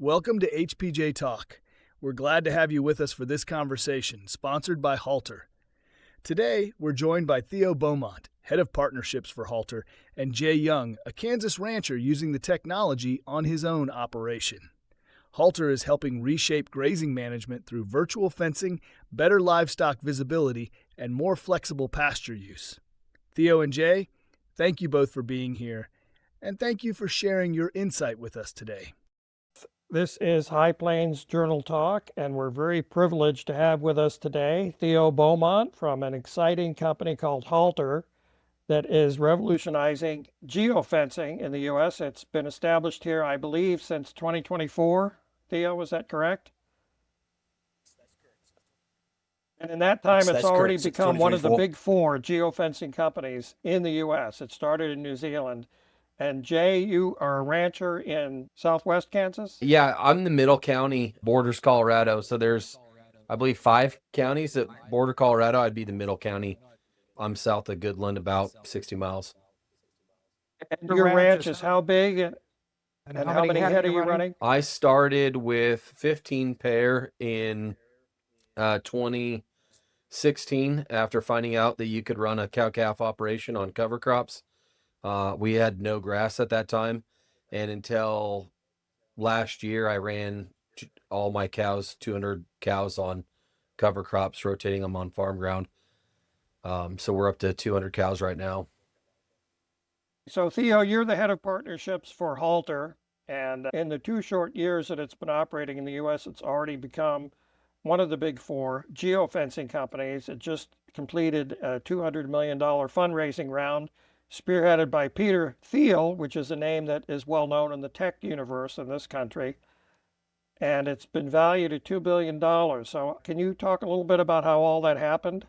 Welcome to HPJ Talk. We're glad to have you with us for this conversation, sponsored by Halter. Today, we're joined by Theo Beaumont, Head of Partnerships for Halter, and Jay Young, a Kansas rancher using the technology on his own operation. Halter is helping reshape grazing management through virtual fencing, better livestock visibility, and more flexible pasture use. Theo and Jay, thank you both for being here, and thank you for sharing your insight with us today. This is High Plains Journal Talk, and we're very privileged to have with us today Theo Beaumont from an exciting company called Halter that is revolutionizing geofencing in the U.S. It's been established here, I believe, since 2024. Theo, is that correct? That's correct. And in that time, it's already correct. become one of the big four geofencing companies in the U.S. It started in New Zealand. And Jay, you are a rancher in southwest Kansas? Yeah, I'm the Middle County, borders Colorado. So there's, I believe, 5 counties that border Colorado. I'd be the Middle County. I'm south of Goodland, about 60 miles. And your ranch is how big and how many head are you running? I started with 15 pair in 2016 after finding out that you could run a cow-calf operation on cover crops. We had no grass at that time, and until last year, I ran all my cows, 200 cows on cover crops, rotating them on farm ground. So we're up to 200 cows right now. So Theo, you're the head of partnerships for Halter, and in the 2 short years that it's been operating in the U.S., it's already become one of the big 4 geofencing companies. It just completed a $200 million fundraising round, spearheaded by Peter Thiel, which is a name that is well known in the tech universe in this country. And it's been valued at $2 billion. So can you talk a little bit about how all that happened?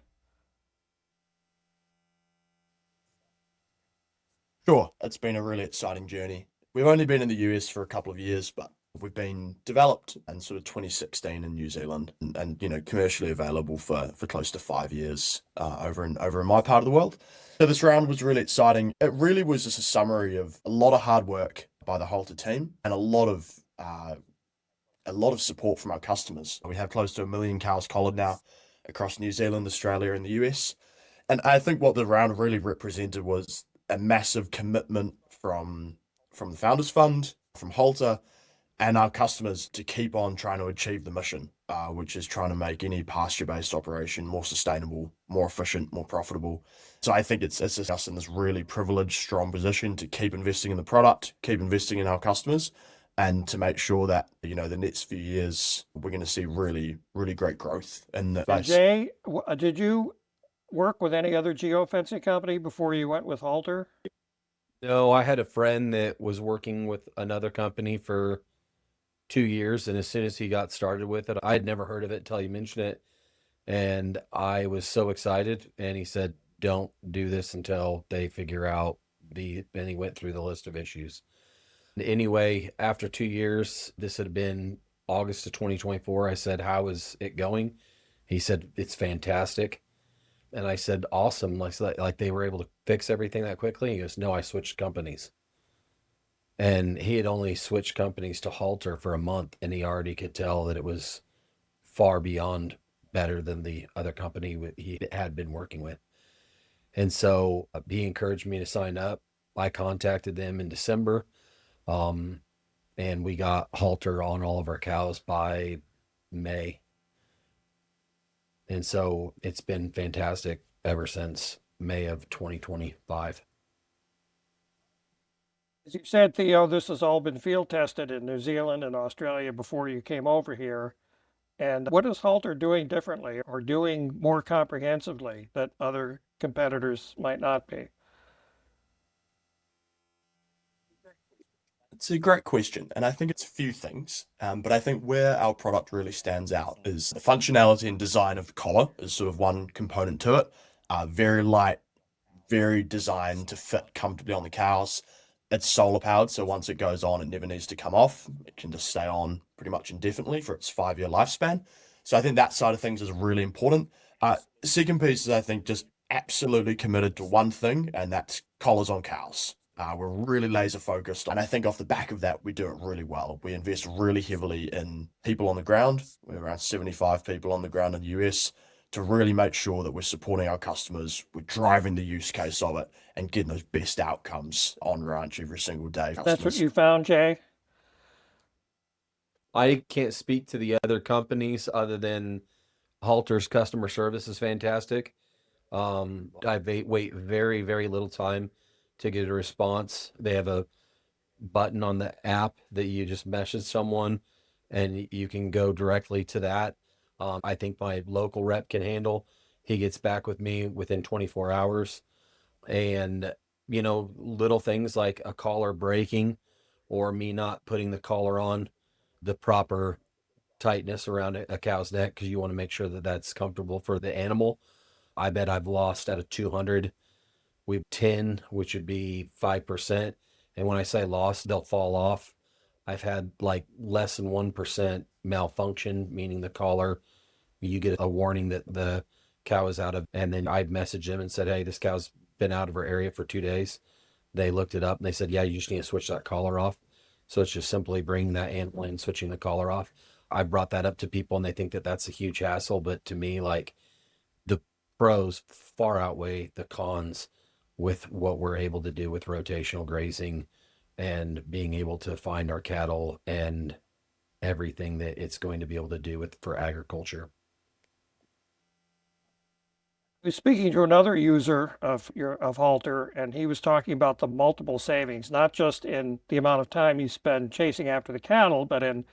Sure. It's been a really exciting journey. We've only been in the US for a couple of years, but we've been developed in sort of 2016 in New Zealand and commercially available for close to 5 years over in my part of the world. So this round was really exciting. It really was just a summary of a lot of hard work by the Halter team and a lot of support from our customers. We have close to 1 million cows collared now across New Zealand, Australia, and the US. And I think what the round really represented was a massive commitment from the Founders Fund, from Halter, and our customers to keep on trying to achieve the mission, which is trying to make any pasture-based operation more sustainable, more efficient, more profitable. So I think it's us in this really privileged, strong position to keep investing in the product, keep investing in our customers, and to make sure that, the next few years, we're going to see really, really great growth in the space. Jay, did you work with any other geofencing company before you went with Halter? No, I had a friend that was working with another company for 2 years, and as soon as he got started with it, I had never heard of it until you mentioned it, and I was so excited. And he said, "Don't do this until they figure out and he went through the list of issues. Anyway, after 2 years, this had been August of 2024. I said, "How is it going?" He said, "It's fantastic." And I said, "Awesome." Like they were able to fix everything that quickly. He goes, "No, I switched companies." And he had only switched companies to Halter for a month, and he already could tell that it was far beyond better than the other company he had been working with. And so he encouraged me to sign up. I contacted them in December, and we got Halter on all of our cows by May. And so it's been fantastic ever since May of 2025. As you said, Theo, this has all been field tested in New Zealand and Australia before you came over here. And what is Halter doing differently or doing more comprehensively that other competitors might not be? It's a great question, and I think it's a few things, but I think where our product really stands out is the functionality and design of the collar is sort of one component to it. Very light, very designed to fit comfortably on the cows. It's solar powered, so once it goes on, it never needs to come off. It can just stay on pretty much indefinitely for its 5-year lifespan. So I think that side of things is really important. Second piece is, I think, just absolutely committed to one thing, and that's collars on cows. We're really laser focused. And I think off the back of that, we do it really well. We invest really heavily in people on the ground. We're around 75 people on the ground in the US to really make sure that we're supporting our customers. We're driving the use case of it and getting those best outcomes on ranch every single day. That's what Customers. you found, Jay? I can't speak to the other companies other than Halter's customer service is fantastic. I wait very, very little time to get a response. They have a button on the app that you just message someone and you can go directly to that. I think my local rep can handle. He gets back with me within 24 hours. And, little things like a collar breaking or me not putting the collar on the proper tightness around a cow's neck because you want to make sure that that's comfortable for the animal. I bet I've lost out of 200. We have 10, which would be 5%. And when I say lost, they'll fall off. I've had like less than 1% malfunction, meaning the collar, you get a warning that the cow is out of, and then I messaged them and said, hey, this cow's been out of our area for 2 days. They looked it up and they said, yeah, you just need to switch that collar off. So it's just simply bringing that animal in, switching the collar off. I brought that up to people and they think that that's a huge hassle. But to me, like, the pros far outweigh the cons with what we're able to do with rotational grazing and being able to find our cattle and everything that it's going to be able to do for agriculture. I was speaking to another user of Halter, and he was talking about the multiple savings, not just in the amount of time you spend chasing after the cattle, but in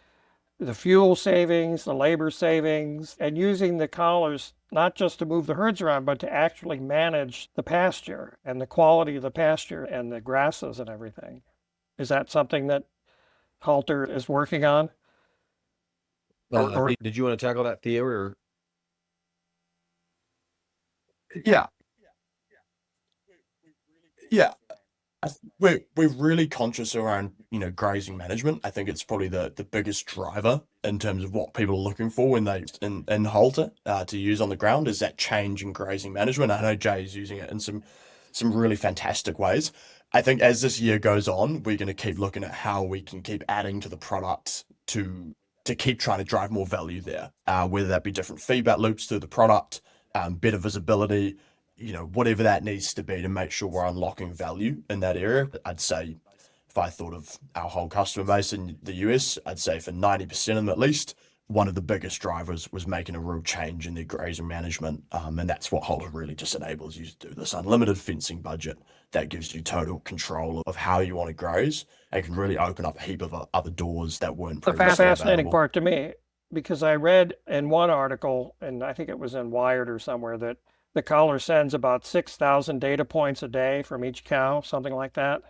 the fuel savings, the labor savings, and using the collars not just to move the herds around, but to actually manage the pasture and the quality of the pasture and the grasses and everything. Is that something that Halter is working on? Did you want to tackle that, Theo? Or Yeah. Yeah. We're really conscious around, grazing management. I think it's probably the biggest driver in terms of what people are looking for when they in Halter to use on the ground is that change in grazing management. I know Jay is using it in some really fantastic ways. I think as this year goes on, we're going to keep looking at how we can keep adding to the product to keep trying to drive more value there, whether that be different feedback loops through the product, better visibility, whatever that needs to be to make sure we're unlocking value in that area. I'd say if I thought of our whole customer base in the US, I'd say for 90% of them at least, one of the biggest drivers was making a real change in their grazing management. And that's what Halter really just enables you to do, this unlimited fencing budget that gives you total control of how you want to graze and can really open up a heap of other doors that weren't The previously fascinating available. part to me, because I read in one article, and I think it was in Wired or somewhere, that the collar sends about 6,000 data points a day from each cow, something like that.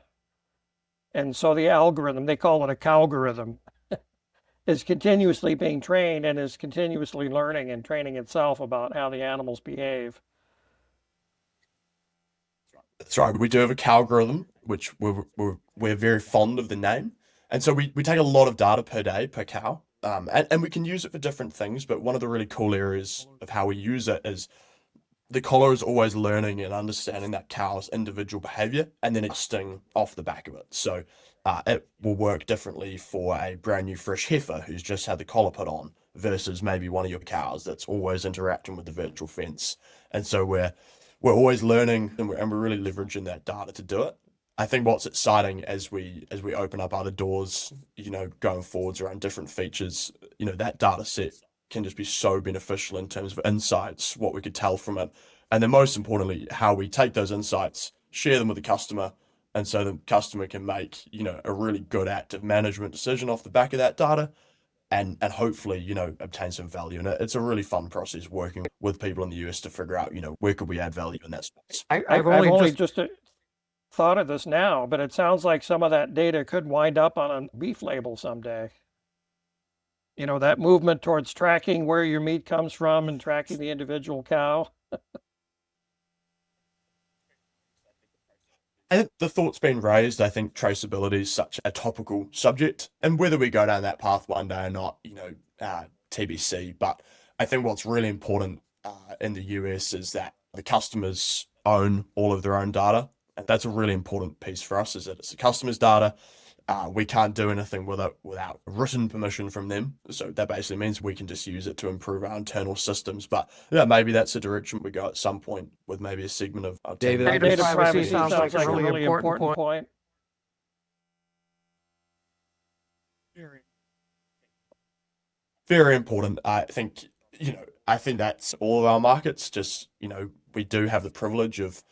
And so the algorithm, they call it a cowgorithm, is continuously being trained and is continuously learning and training itself about how the animals behave. That's right. We do have a cowgorithm, which we're very fond of the name. And so we take a lot of data per day per cow. And we can use it for different things, but one of the really cool areas of how we use it is the collar is always learning and understanding that cow's individual behavior and then adjusting off the back of it. So it will work differently for a brand new fresh heifer who's just had the collar put on versus maybe one of your cows that's always interacting with the virtual fence. And so we're always learning and we're really leveraging that data to do it. I think what's exciting as we open up other doors, going forwards around different features, that data set can just be so beneficial in terms of insights, what we could tell from it, and then most importantly, how we take those insights, share them with the customer, and so the customer can make, a really good active management decision off the back of that data, and hopefully, obtain some value. And it's a really fun process working with people in the US to figure out, where could we add value in that space. I've only just thought of this now, but it sounds like some of that data could wind up on a beef label someday. That movement towards tracking where your meat comes from and tracking the individual cow. I think the thought's been raised. I think traceability is such a topical subject, and whether we go down that path one day or not, TBC. But I think what's really important in the US is that the customers own all of their own data. And that's a really important piece for us, is that it's the customer's data. We can't do anything with it without written permission from them. So that basically means we can just use it to improve our internal systems. But yeah, maybe that's a direction we go at some point with maybe a segment of our team. David, Data privacy sounds like a really important point. Very important. I think, I think that's all of our markets. Just, we do have the privilege of,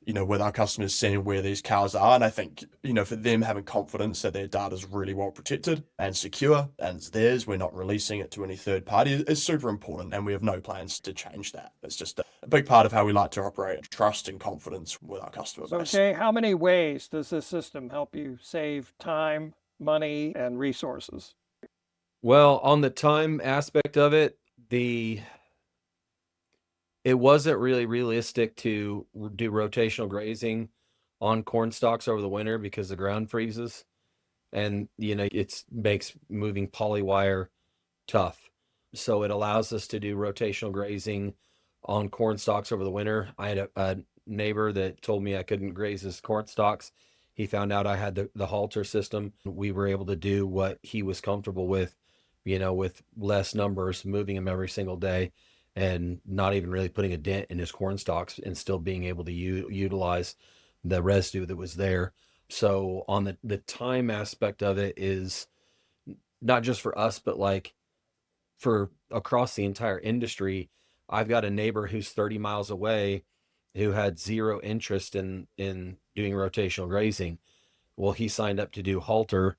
with our customers seeing where these cows are. And I think, for them having confidence that their data is really well protected and secure and it's theirs, we're not releasing it to any third party, is super important. And we have no plans to change that. It's just a big part of how we like to operate, trust and confidence with our customer base. Okay, how many ways does this system help you save time, money, and resources? Well, on the time aspect of it, it wasn't really realistic to do rotational grazing on corn stalks over the winter because the ground freezes, and it makes moving polywire tough. So it allows us to do rotational grazing on corn stalks over the winter. I had a neighbor that told me I couldn't graze his corn stalks. He found out I had the halter system. We were able to do what he was comfortable with, with less numbers, moving him every single day and not even really putting a dent in his corn stalks and still being able to utilize the residue that was there. So on the time aspect of it is not just for us, but like for across the entire industry. I've got a neighbor who's 30 miles away who had zero interest in doing rotational grazing. Well, he signed up to do Halter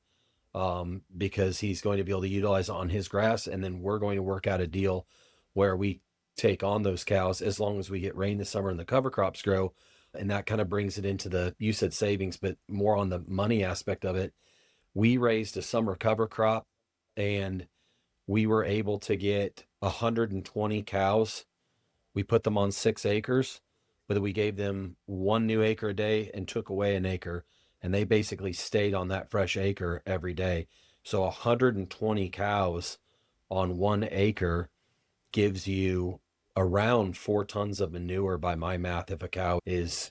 because he's going to be able to utilize it on his grass, and then we're going to work out a deal where we take on those cows as long as we get rain this summer and the cover crops grow. And that kind of brings it into you said savings, but more on the money aspect of it. We raised a summer cover crop and we were able to get 120 cows. We put them on 6 acres, but we gave them 1 new acre a day and took away an acre. And they basically stayed on that fresh acre every day. So 120 cows on 1 acre gives you around 4 tons of manure by my math if a cow is,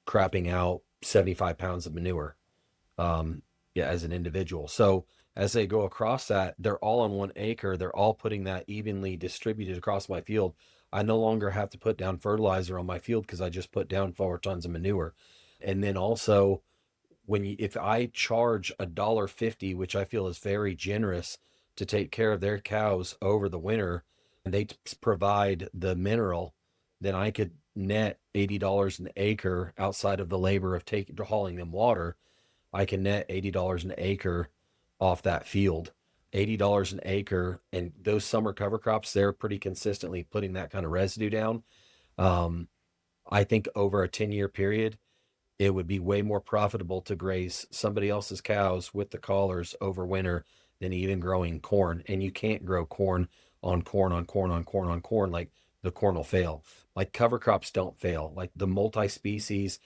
crapping out 75 pounds of manure as an individual. So as they go across that, they're all on 1 acre. They're all putting that evenly distributed across my field. I no longer have to put down fertilizer on my field because I just put down 4 tons of manure. And then also, if I charge $1.50, which I feel is very generous to take care of their cows over the winter, and they provide the mineral, then I could net $80 an acre outside of the labor of hauling them water. I can net $80 an acre off that field. $80 an acre, and those summer cover crops, they're pretty consistently putting that kind of residue down. I think over a 10-year period, it would be way more profitable to graze somebody else's cows with the collars over winter than even growing corn. And you can't grow corn on corn on corn on corn on corn. Like, the corn will fail. Like, cover crops don't fail. Like, the multi-species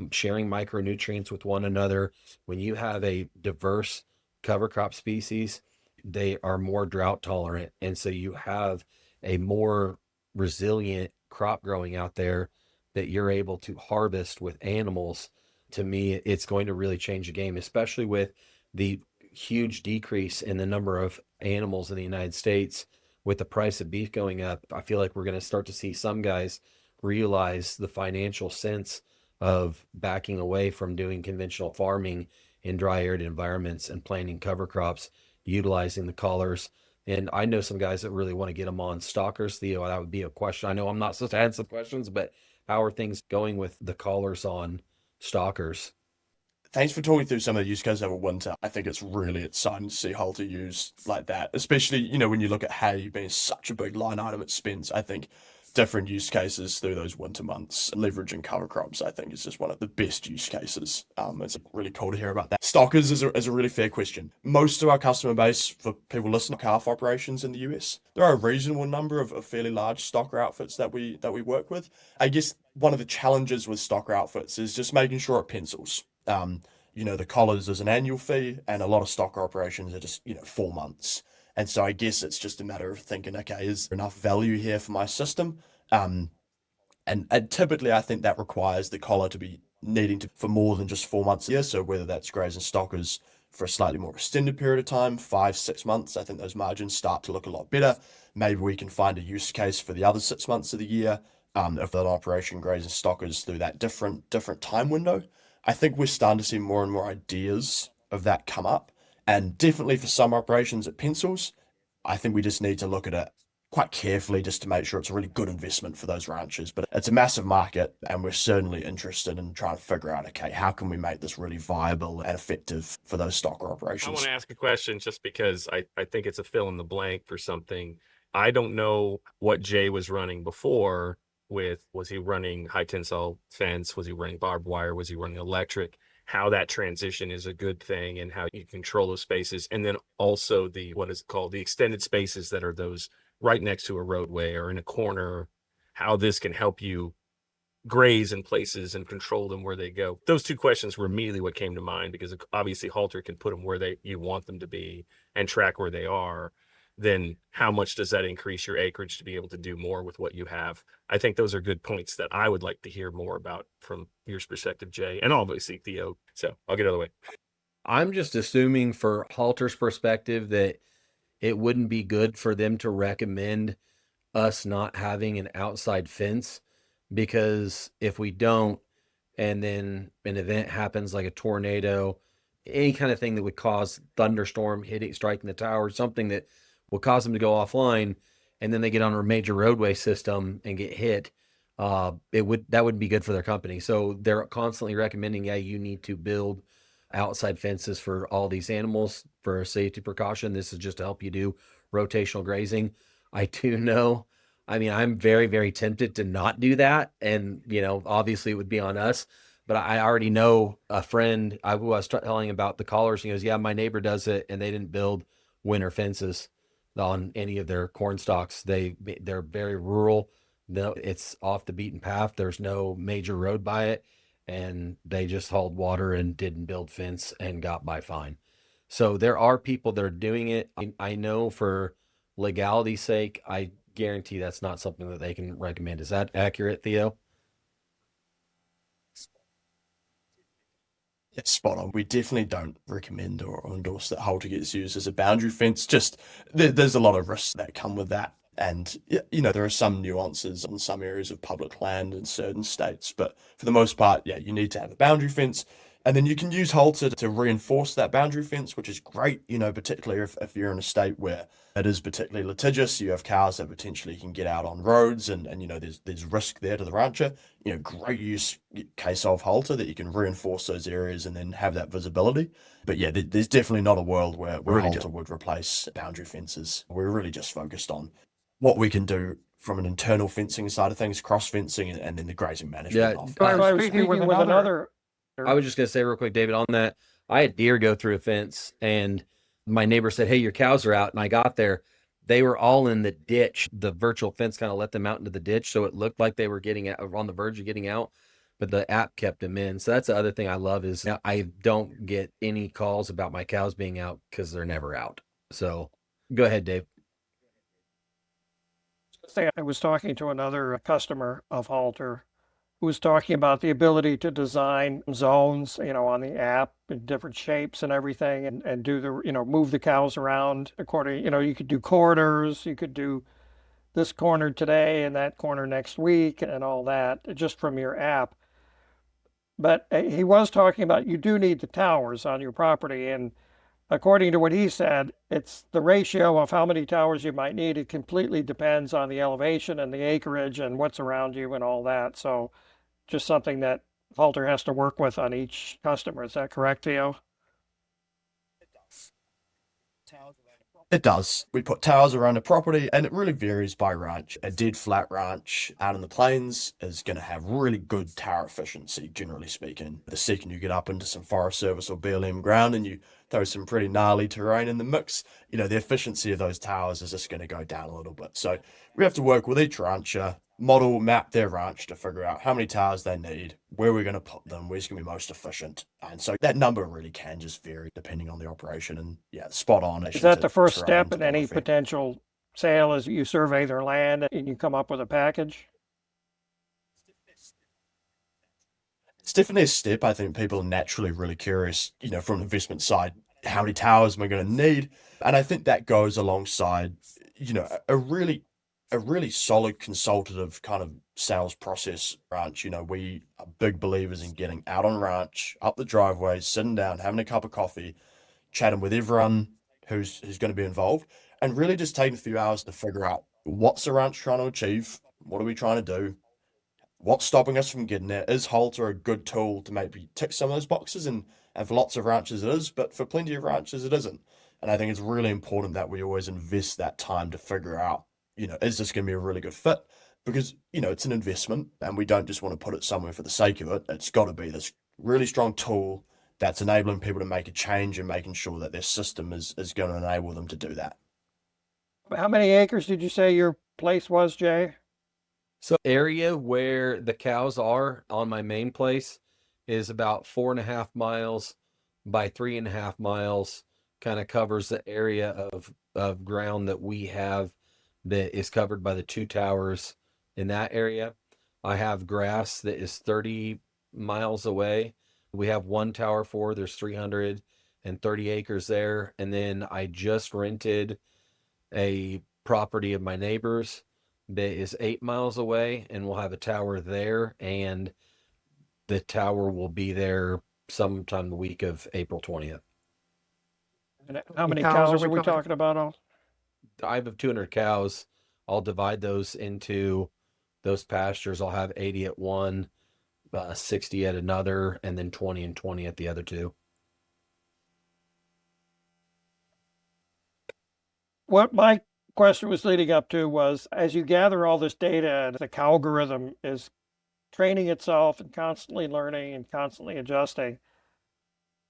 sharing micronutrients with one another. When you have a diverse cover crop species, they are more drought tolerant. And so you have a more resilient crop growing out there that you're able to harvest with animals. To me, it's going to really change the game, especially with the huge decrease in the number of animals in the United States. With the price of beef going up, I feel like we're going to start to see some guys realize the financial sense of backing away from doing conventional farming in dry arid environments and planting cover crops, utilizing the collars. And I know some guys that really want to get them on stalkers. Theo, that would be a question. I know I'm not supposed to answer questions, but how are things going with the collars on stalkers? Thanks for talking through some of the use cases over winter. I think it's really exciting to see Halter used like that, especially, when you look at hay being such a big line item at Spence. I think different use cases through those winter months, leveraging cover crops, I think is just one of the best use cases. It's really cool to hear about that. Stockers is a really fair question. Most of our customer base, for people listening to calf operations in the US, there are a reasonable number of fairly large stocker outfits that we work with. I guess one of the challenges with stocker outfits is just making sure it pencils. The collars is an annual fee, and a lot of stocker operations are just, 4 months. And so I guess it's just a matter of thinking, okay, is there enough value here for my system? And typically, I think that requires the collar to be needing to for more than just 4 months a year. So whether that's grazing stockers for a slightly more extended period of time, 5, 6 months, I think those margins start to look a lot better. Maybe we can find a use case for the other 6 months of the year. If that operation grazing stockers through that different time window, I think we're starting to see more and more ideas of that come up. And definitely for some operations it pencils. I think we just need to look at it quite carefully just to make sure it's a really good investment for those ranchers. But it's a massive market, and we're certainly interested in trying to figure out, okay, how can we make this really viable and effective for those stocker I want operations? to ask a question just because I think it's a fill in the blank for something. I don't know what Jay was running before was he running high tensile fence? Was he running barbed wire? Was he running electric? How that transition is a good thing and how you control those spaces. And then also what is it called? The extended spaces that are those right next to a roadway or in a corner, how this can help you graze in places and control them where they go. Those two questions were immediately what came to mind, because obviously Halter can put them where you want them to be and track where they are. Then how much does that increase your acreage to be able to do more with what you have? I think those are good points that I would like to hear more about from your perspective, Jay, and obviously Theo. So I'll get out of the way. I'm just assuming for Halter's perspective that it wouldn't be good for them to recommend us not having an outside fence, because if we don't, and then an event happens like a tornado, any kind of thing that would cause thunderstorm striking the tower, something that will cause them to go offline, and then they get on a major roadway system and get hit, that wouldn't be good for their company. So they're constantly recommending, yeah, you need to build outside fences for all these animals for a safety precaution. This is just to help you do rotational grazing. I do know, I mean, I'm very, very tempted to not do that. And, obviously it would be on us, but I already know a friend, I was telling about the collars. He goes, yeah, my neighbor does it, and they didn't build winter fences on any of their corn stalks. They're very rural. No, it's off the beaten path. There's no major road by it, and they just hauled water and didn't build fence and got by fine. So there are people that are doing it. I know for legality's sake, I guarantee that's not something that they can recommend. Is that accurate, Theo? Yeah, spot on. We definitely don't recommend or endorse that Halter gets used as a boundary fence. Just there's a lot of risks that come with that. And, there are some nuances in some areas of public land in certain states. But for the most part, yeah, you need to have a boundary fence. And then you can use Halter to reinforce that boundary fence, which is great, particularly if you're in a state where it is particularly litigious. You have cows that potentially can get out on roads, and there's risk there to the rancher. Great use case of Halter that you can reinforce those areas and then have that visibility. But yeah, there's definitely not a world where Halter would replace boundary fences. We're really just focused on what we can do from an internal fencing side of things, cross fencing, and then the grazing management. Yeah, I was speaking with another. I was just going to say real quick, David, on that, I had deer go through a fence, and my neighbor said, hey, your cows are out. And I got there. They were all in the ditch. The virtual fence kind of let them out into the ditch, so it looked like they were getting out, on the verge of getting out, but the app kept them in. So that's the other thing I love is now I don't get any calls about my cows being out because they're never out. So go ahead, Dave. I was talking to another customer of Halter who was talking about the ability to design zones, on the app in different shapes and everything, and do move the cows around according, you could do corridors, you could do this corner today and that corner next week and all that just from your app. But he was talking about you do need the towers on your property, and according to what he said, it's the ratio of how many towers you might need. It completely depends on the elevation and the acreage and what's around you and all that. So just something that Halter has to work with on each customer. Is that correct, Theo? It does. We put towers around the property, and it really varies by ranch. A dead flat ranch out in the plains is going to have really good tower efficiency, generally speaking. The second you get up into some Forest Service or BLM ground and you throw some pretty gnarly terrain in the mix, the efficiency of those towers is just going to go down a little bit. So we have to work with each rancher, map their ranch to figure out how many towers they need, where we're going to put them, where's going to be most efficient. And so that number really can just vary depending on the operation. And yeah, spot on. Is that the first step in any potential sale, is you survey their land and you come up with a package? It's definitely a step. I think people are naturally really curious, from the investment side, how many towers am I going to need? And I think that goes alongside, a really solid consultative kind of sales process ranch. We are big believers in getting out on ranch, up the driveway, sitting down, having a cup of coffee, chatting with everyone who's going to be involved, and really just taking a few hours to figure out what's the ranch trying to achieve, what are we trying to do, what's stopping us from getting there. Is Halter a good tool to maybe tick some of those boxes? And for lots of ranches it is, but for plenty of ranches it isn't. And I think it's really important that we always invest that time to figure out, is this going to be a really good fit? Because, it's an investment and we don't just want to put it somewhere for the sake of it. It's got to be this really strong tool that's enabling people to make a change and making sure that their system is going to enable them to do that. How many acres did you say your place was, Jay? So area where the cows are on my main place is about 4.5 miles by 3.5 miles. Kind of covers the area of ground that we have that is covered by the 2 towers in that area. I have grass that is 30 miles away. We have 1 tower for, there's 330 acres there. And then I just rented a property of my neighbors that is 8 miles away, and we'll have a tower there, and the tower will be there sometime the week of April 20th. And how many cows are we talking about? I have 200 cows. I'll divide those into those pastures. I'll have 80 at one, 60 at another, and then 20 and 20 at the other 2. What my question was leading up to was, as you gather all this data and the algorithm is training itself and constantly learning and constantly adjusting,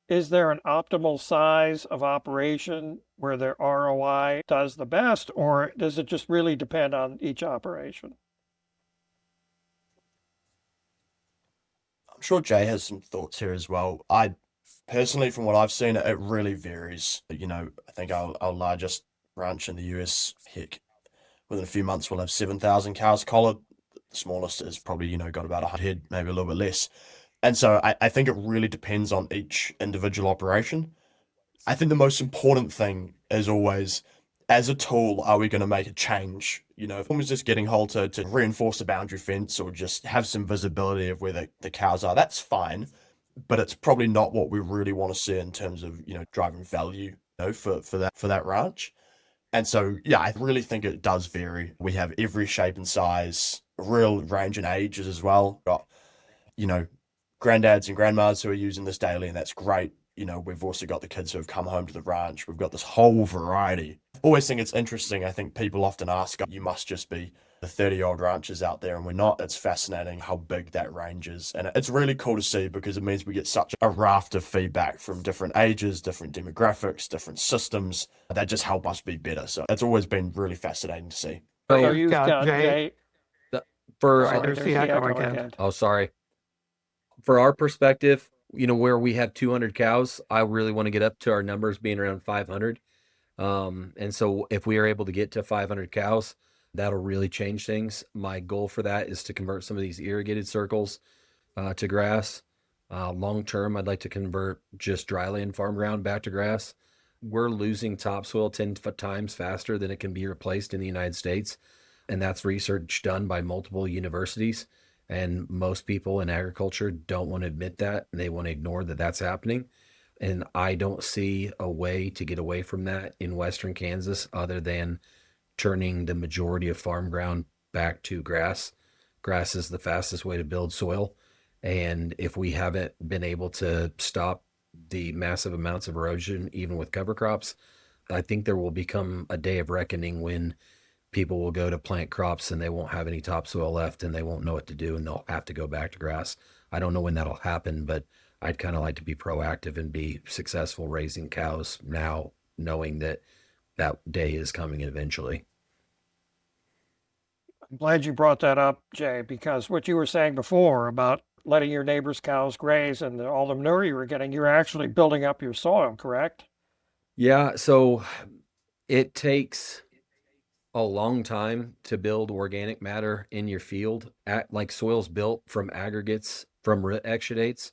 is there an optimal size of operation where their ROI does the best, or does it just really depend on each operation? I'm sure Jay has some thoughts here as well. I personally, from what I've seen, it really varies. I think our largest ranch in the US, heck, within a few months we'll have 7,000 cows collared. The smallest is probably, got about 100 head, maybe a little bit less. And so I think it really depends on each individual operation. I think the most important thing is always, as a tool, are we going to make a change? If someone's just getting Halter to reinforce the boundary fence or just have some visibility of where the cows are, that's fine. But it's probably not what we really want to see in terms of, driving value, for that ranch. And so, yeah, I really think it does vary. We have every shape and size, a real range in ages as well. Got, granddads and grandmas who are using this daily, and that's great. We've also got the kids who have come home to the ranch. We've got this whole variety. Always think it's interesting. I think people often ask, you must just be the 30-year-old ranchers out there, and we're not. It's fascinating how big that range is. And it's really cool to see because it means we get such a raft of feedback from different ages, different demographics, different systems that just help us be better. So it's always been really fascinating to see. So you've got Jay. There's the echo again. Oh, sorry. For our perspective, where we have 200 cows, I really want to get up to our numbers being around 500. And so if we are able to get to 500 cows, that'll really change things. My goal for that is to convert some of these irrigated circles to grass. Long term, I'd like to convert just dryland farm ground back to grass. We're losing topsoil 10 times faster than it can be replaced in the United States. And that's research done by multiple universities. And most people in agriculture don't want to admit that, and they want to ignore that that's happening. And I don't see a way to get away from that in Western Kansas other than turning the majority of farm ground back to grass. Grass is the fastest way to build soil. And if we haven't been able to stop the massive amounts of erosion, even with cover crops, I think there will become a day of reckoning when people will go to plant crops and they won't have any topsoil left and they won't know what to do and they'll have to go back to grass. I don't know when that'll happen, but I'd kind of like to be proactive and be successful raising cows now, knowing that that day is coming eventually. I'm glad you brought that up, Jay, because what you were saying before about letting your neighbor's cows graze and all the manure you were getting, you're actually building up your soil, correct? Yeah, so it takes a long time to build organic matter in your field. Like soil's built from aggregates from root exudates.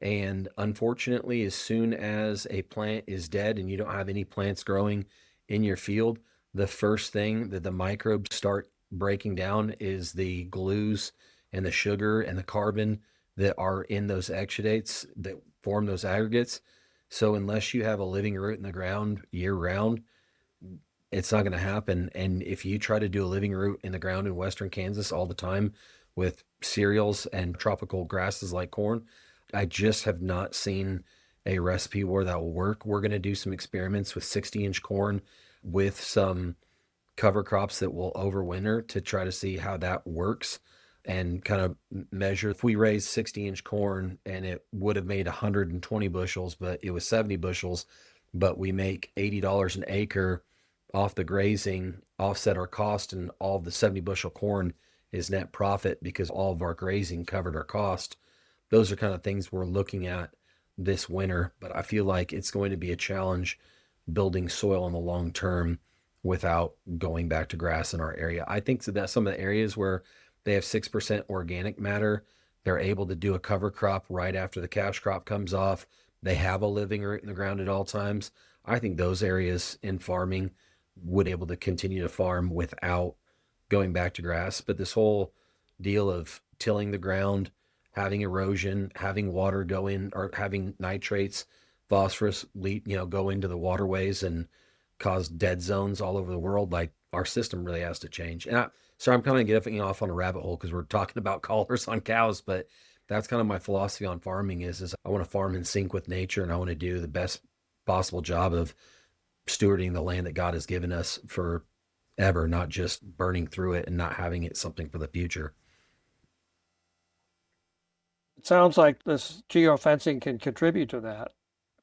And unfortunately, as soon as a plant is dead and you don't have any plants growing in your field, the first thing that the microbes start breaking down is the glues and the sugar and the carbon that are in those exudates that form those aggregates. So unless you have a living root in the ground year round, it's not going to happen. And if you try to do a living root in the ground in Western Kansas all the time with cereals and tropical grasses like corn, I just have not seen a recipe where that will work. We're going to do some experiments with 60-inch corn with some cover crops that will overwinter to try to see how that works and kind of measure. If we raised 60-inch corn and it would have made 120 bushels, but it was 70 bushels, but we make $80 an acre off the grazing, offset our cost, and all of the 70 bushel corn is net profit because all of our grazing covered our cost. Those are kind of things we're looking at this winter, but I feel like it's going to be a challenge building soil in the long term without going back to grass in our area. I think that some of the areas where they have 6% organic matter, they're able to do a cover crop right after the cash crop comes off. They have a living root in the ground at all times. I think those areas in farming would be able to continue to farm without going back to grass. But this whole deal of tilling the ground, having erosion, having water go in, or having nitrates, phosphorus go into the waterways and cause dead zones all over the world, like our system really has to change. And I'm kind of getting off on a rabbit hole because we're talking about collars on cows, but that's kind of my philosophy on farming is I want to farm in sync with nature, and I want to do the best possible job of stewarding the land that God has given us forever, not just burning through it and not having it something for the future. It sounds like this geofencing can contribute to that.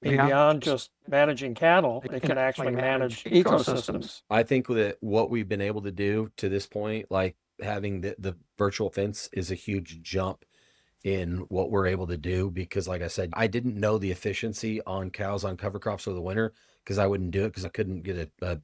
I mean, beyond just managing cattle, it can actually manage ecosystems. I think that what we've been able to do to this point, like having the virtual fence, is a huge jump in what we're able to do because, like I said, I didn't know the efficiency on cows on cover crops over the winter because I wouldn't do it because I couldn't get a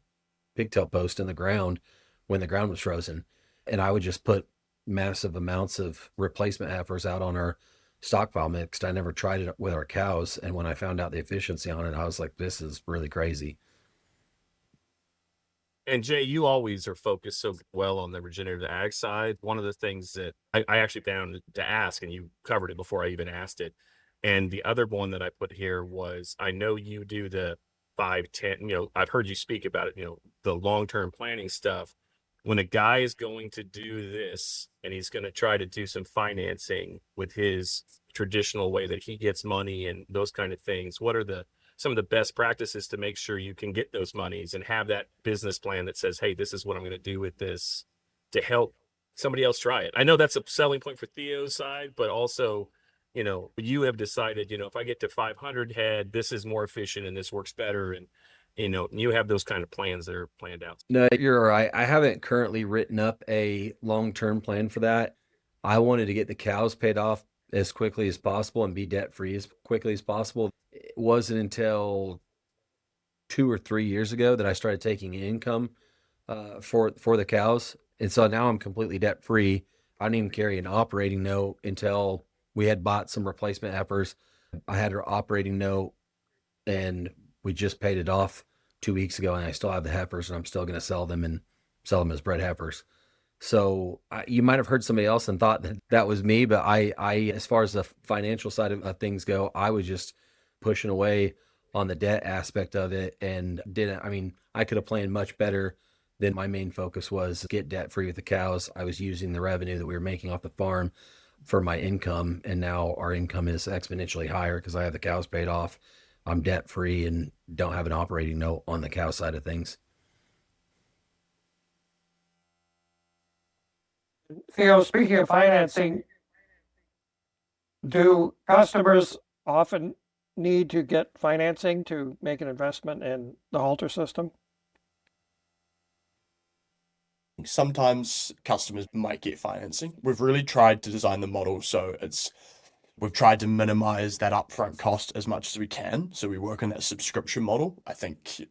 pigtail post in the ground when the ground was frozen. And I would just put massive amounts of replacement heifers out on our stockpile mixed. I never tried it with our cows. And when I found out the efficiency on it, I was like, this is really crazy. And Jay, you always are focused so well on the regenerative ag side. One of the things that I actually found to ask, and you covered it before I even asked it. And the other one that I put here was, I know you do the 5-10, I've heard you speak about it, the long-term planning stuff. When a guy is going to do this and he's going to try to do some financing with his traditional way that he gets money and those kind of things, what are some of the best practices to make sure you can get those monies and have that business plan that says, hey, this is what I'm going to do with this to help somebody else try it? I know that's a selling point for Theo's side, but also, you have decided, if I get to 500 head, this is more efficient and this works better. And you have those kind of plans that are planned out. No, you're right. I haven't currently written up a long-term plan for that. I wanted to get the cows paid off as quickly as possible and be debt-free as quickly as possible. It wasn't until 2 or 3 years ago that I started taking income for the cows. And so now I'm completely debt-free. I didn't even carry an operating note until we had bought some replacement heifers. I had an operating note and we just paid it off 2 weeks ago, and I still have the heifers, and I'm still going to sell them as bred heifers. So you might have heard somebody else and thought that was me, but I, as far as the financial side of things go, I was just pushing away on the debt aspect of it and I could have planned much better than my main focus was get debt free with the cows. I was using the revenue that we were making off the farm for my income, and now our income is exponentially higher because I have the cows paid off. I'm debt free and don't have an operating note on the cow side of things. Theo, speaking of financing, do customers often need to get financing to make an investment in the Halter system? Sometimes customers might get financing. We've really tried to design the model so we've tried to minimize that upfront cost as much as we can. So we work on that subscription model. I think,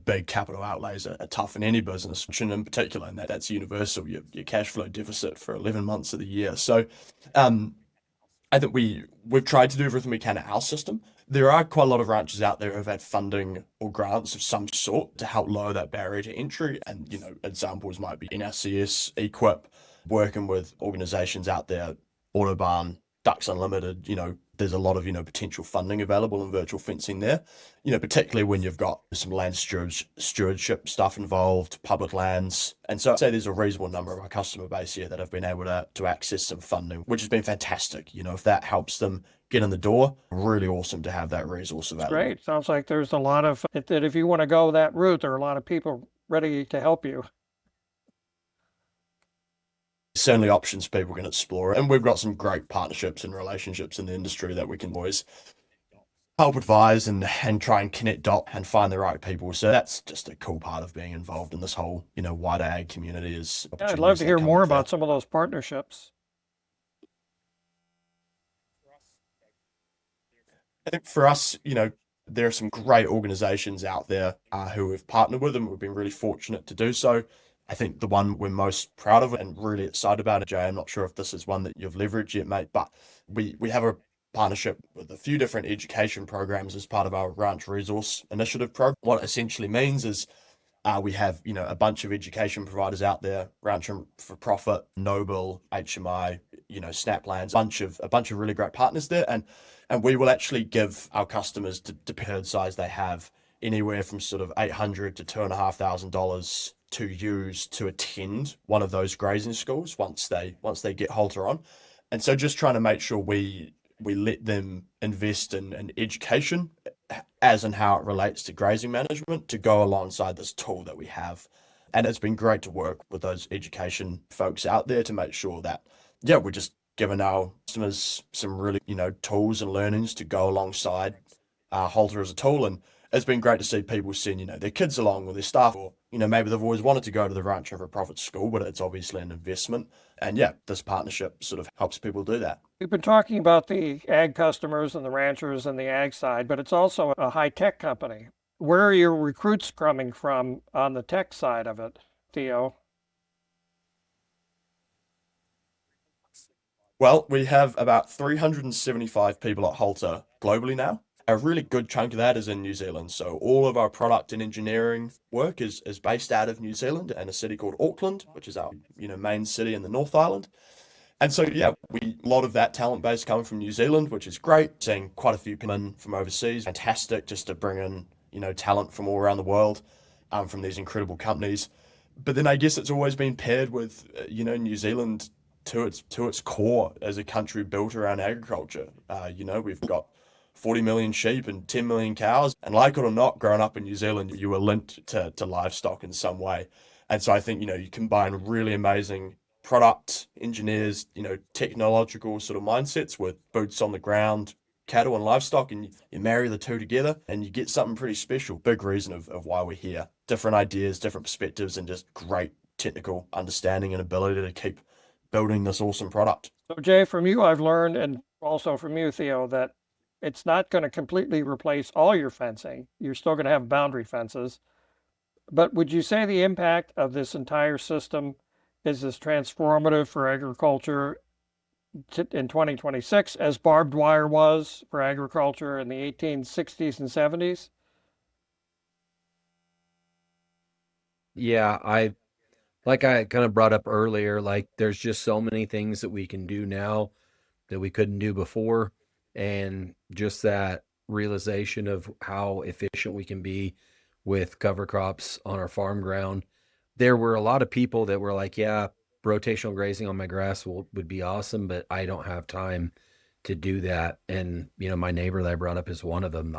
big capital outlays are tough in any business, in particular, and that's universal, your cash flow deficit for 11 months of the year. So I think we've tried to do everything we can at our system. There are quite a lot of ranchers out there who've had funding or grants of some sort to help lower that barrier to entry. And, examples might be NRCS, Equip, working with organizations out there, Autobahn, Ducks Unlimited, there's a lot of, potential funding available in virtual fencing there, particularly when you've got some land stewardship stuff involved, public lands. And so I'd say there's a reasonable number of our customer base here that have been able to access some funding, which has been fantastic. If that helps them get in the door, really awesome to have that resource available. Great. Sounds like there's a lot of, that if you want to go that route, there are a lot of people ready to help you. Certainly options people can explore. And we've got some great partnerships and relationships in the industry that we can always help advise and try and connect dot and find the right people. So that's just a cool part of being involved in this whole, wider ag community is. Yeah, I'd love to hear more about some of those partnerships. I think for us, there are some great organizations out there who we've partnered with, and we've been really fortunate to do so. I think the one we're most proud of and really excited about, Jay, I'm not sure if this is one that you've leveraged yet, mate, but we have a partnership with a few different education programs as part of our Ranch Resource Initiative program. What it essentially means is we have, a bunch of education providers out there, Ranch for Profit, Noble, HMI, Snaplands, a bunch of really great partners there. And we will actually give our customers, to herd size they have, anywhere from sort of $800 to $2,500 to use to attend one of those grazing schools once they get Halter on. And so just trying to make sure we let them invest in education as and how it relates to grazing management to go alongside this tool that we have. And it's been great to work with those education folks out there to make sure that, we're just giving our customers some really, tools and learnings to go alongside Halter as a tool. And it's been great to see people send, their kids along with their staff, or, maybe they've always wanted to go to the Ranch for Profit school, but it's obviously an investment. And this partnership sort of helps people do that. We've been talking about the ag customers and the ranchers and the ag side, but it's also a high-tech company. Where are your recruits coming from on the tech side of it, Theo? Well, we have about 375 people at Halter globally now. A really good chunk of that is in New Zealand. So all of our product and engineering work is based out of New Zealand and a city called Auckland, which is our, main city in the North Island. And so, a lot of that talent base coming from New Zealand, which is great. Seeing quite a few people in from overseas, fantastic just to bring in, talent from all around the world, from these incredible companies. But then I guess it's always been paired with, New Zealand to its core as a country built around agriculture. We've got 40 million sheep and 10 million cows. And like it or not, growing up in New Zealand, you were linked to livestock in some way. And so I think, you combine really amazing product engineers, technological sort of mindsets with boots on the ground, cattle and livestock, and you marry the two together and you get something pretty special. Big reason of why we're here. Different ideas, different perspectives, and just great technical understanding and ability to keep building this awesome product. So Jay, from you, I've learned, and also from you, Theo, that it's not going to completely replace all your fencing. You're still going to have boundary fences. But would you say the impact of this entire system is as transformative for agriculture in 2026 as barbed wire was for agriculture in the 1860s and 70s? Yeah, I kind of brought up earlier, like there's just so many things that we can do now that we couldn't do before. And just that realization of how efficient we can be with cover crops on our farm ground. There were a lot of people that were like, yeah, rotational grazing on my grass would be awesome, but I don't have time to do that. And, my neighbor that I brought up is one of them.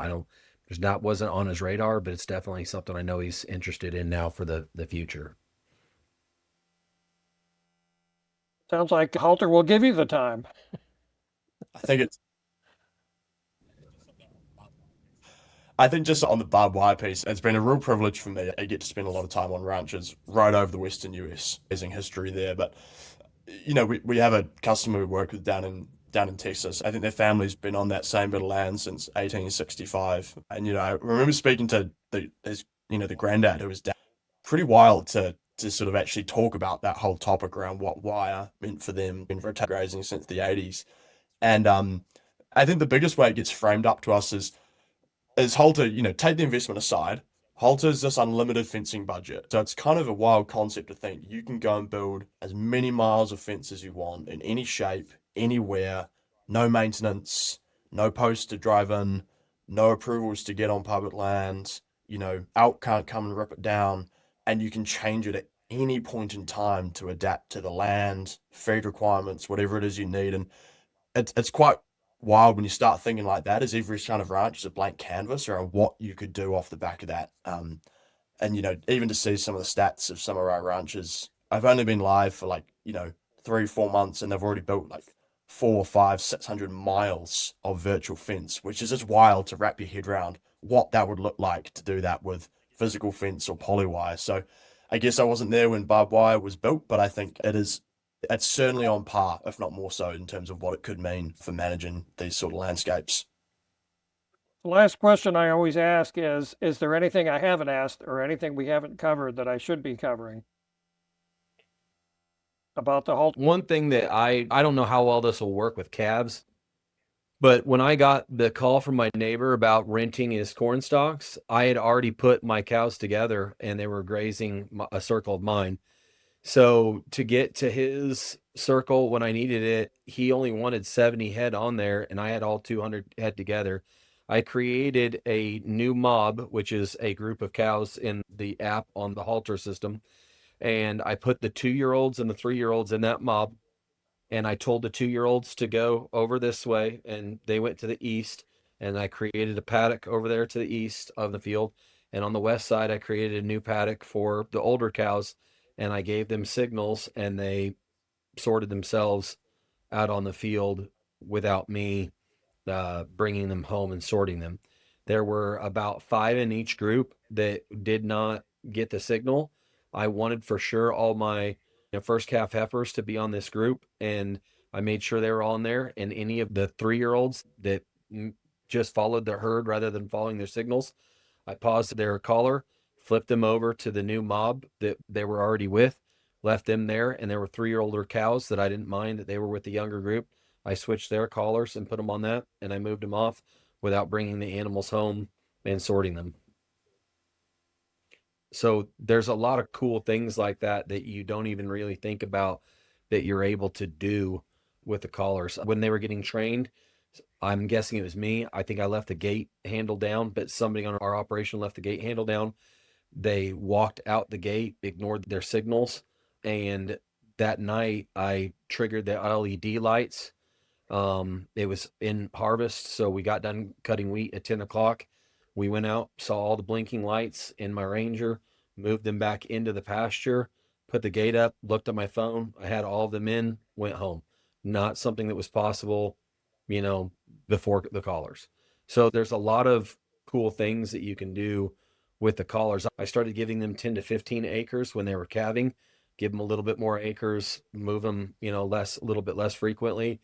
Wasn't on his radar, but it's definitely something I know he's interested in now for the future. Sounds like Halter will give you the time. I think just on the barbed wire piece, it's been a real privilege for me. I get to spend a lot of time on ranches right over the Western US, amazing history there. But we have a customer we work with down in Texas. I think their family's been on that same bit of land since 1865. And I remember speaking to the granddad who was down. Pretty wild to sort of actually talk about that whole topic around what wire meant for them. Been rotational grazing since the 80s. And I think the biggest way it gets framed up to us is Halter, take the investment aside. Halter's this unlimited fencing budget. So it's kind of a wild concept to think you can go and build as many miles of fence as you want in any shape, anywhere, no maintenance, no posts to drive in, no approvals to get on public lands, Out can't come and rip it down, and you can change it at any point in time to adapt to the land, feed requirements, whatever it is you need. And it's quite wild when you start thinking like that, as every kind of ranch is a blank canvas around what you could do off the back of that. And even to see some of the stats of some of our ranches, I've only been live for 3-4 months, and they've already built 4, 5, 600 miles of virtual fence, which is just wild to wrap your head around what that would look like to do that with physical fence or polywire. So I guess I wasn't there when barbed wire was built, but I think it's certainly on par, if not more so, in terms of what it could mean for managing these sort of landscapes. The last question I always ask is there anything I haven't asked or anything we haven't covered that I should be covering about the Halter? One thing that I don't know how well this will work with calves, but when I got the call from my neighbor about renting his corn stalks, I had already put my cows together and they were grazing a circle of mine. So to get to his circle when I needed it, he only wanted 70 head on there, and I had all 200 head together. I created a new mob, which is a group of cows in the app on the Halter system. And I put the 2-year-olds and the 3-year-olds in that mob. And I told the 2-year-olds to go over this way, and they went to the east. And I created a paddock over there to the east of the field. And on the west side, I created a new paddock for the older cows, and I gave them signals, and they sorted themselves out on the field without me bringing them home and sorting them. There were about 5 in each group that did not get the signal. I wanted for sure all my first calf heifers to be on this group, and I made sure they were on there. And any of the 3-year-olds that just followed the herd rather than following their signals, I paused their collar, flipped them over to the new mob that they were already with, left them there, and there were 3-year-older cows that I didn't mind that they were with the younger group. I switched their collars and put them on that, and I moved them off without bringing the animals home and sorting them. So there's a lot of cool things like that that you don't even really think about that you're able to do with the collars. When they were getting trained, I'm guessing it was me. I think I left the gate handle down, but somebody on our operation left the gate handle down. They walked out the gate, ignored their signals, and that night I triggered the LED lights. It was in harvest, so we got done cutting wheat at 10 o'clock. We went out, saw all the blinking lights in my Ranger, moved them back into the pasture, put the gate up, looked at my phone. I had all of them in, went home. Not something that was possible, before the collars. So there's a lot of cool things that you can do with the collars. I started giving them 10 to 15 acres when they were calving, give them a little bit more acres, move them, a little bit less frequently.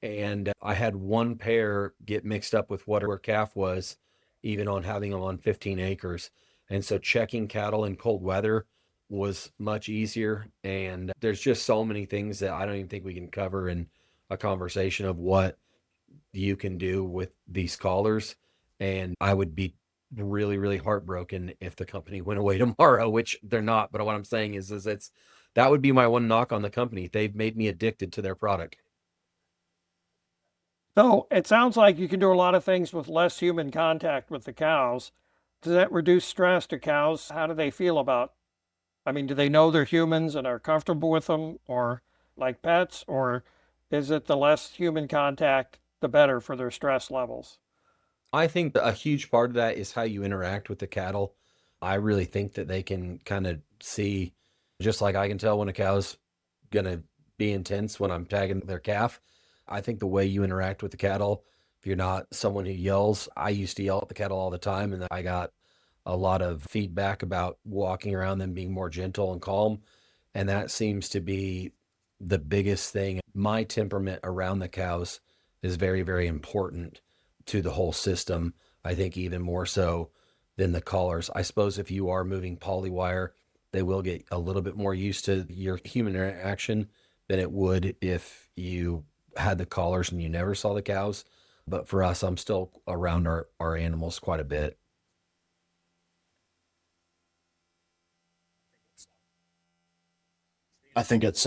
And I had one pair get mixed up with what her calf was, even on having them on 15 acres. And so checking cattle in cold weather was much easier. And there's just so many things that I don't even think we can cover in a conversation of what you can do with these collars. And I would be really, really heartbroken if the company went away tomorrow, which they're not. But what I'm saying is that would be my one knock on the company. They've made me addicted to their product. So it sounds like you can do a lot of things with less human contact with the cows. Does that reduce stress to cows? How do they feel about? I mean, do they know they're humans and are comfortable with them, or like pets, or is it the less human contact, the better for their stress levels? I think a huge part of that is how you interact with the cattle. I really think that they can kind of see, just like I can tell when a cow's going to be intense when I'm tagging their calf. I think the way you interact with the cattle, if you're not someone who yells, I used to yell at the cattle all the time, and I got a lot of feedback about walking around them being more gentle and calm. And that seems to be the biggest thing. My temperament around the cows is very, very important to the whole system. I think even more so than the collars. I suppose if you are moving polywire, they will get a little bit more used to your human interaction than it would if you had the collars and you never saw the cows. But for us, I'm still around our animals quite a bit. I think it's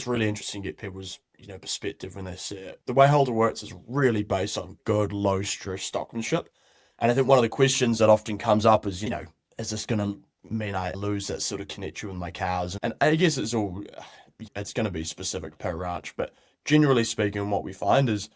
really interesting to get people's perspective when they see it. The way Halter works is really based on good low stress stockmanship, and I think one of the questions that often comes up is is this going to mean I lose that sort of connection with my cows? And I guess it's going to be specific per ranch, but generally speaking, what we find is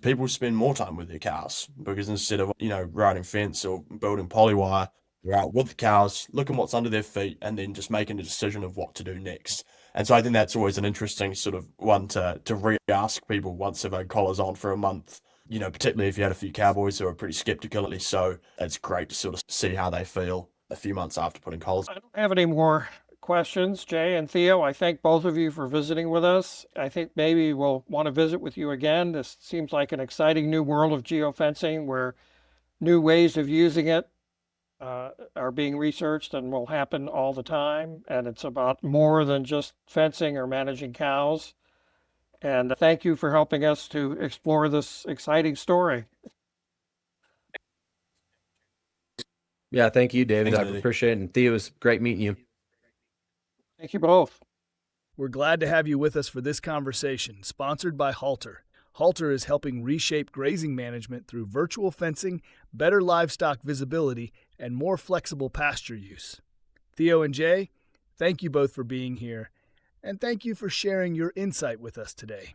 people spend more time with their cows because instead of riding fence or building polywire, they're out with the cows, looking what's under their feet, and then just making a decision of what to do next. And so I think that's always an interesting sort of one to re-ask people once they've had collars on for a month. Particularly if you had a few cowboys who are pretty skeptical, at least. So it's great to sort of see how they feel a few months after putting collars. I don't have any more questions, Jay and Theo. I thank both of you for visiting with us. I think maybe we'll want to visit with you again. This seems like an exciting new world of geofencing where new ways of using it are being researched and will happen all the time. And it's about more than just fencing or managing cows. And thank you for helping us to explore this exciting story. Yeah, thank you, David. Thanks, I Lily. appreciate it. And Theo, it was great meeting you. Thank you both. We're glad to have you with us for this conversation, sponsored by Halter. Halter is helping reshape grazing management through virtual fencing, better livestock visibility, and more flexible pasture use. Theo and Jay, thank you both for being here, and thank you for sharing your insight with us today.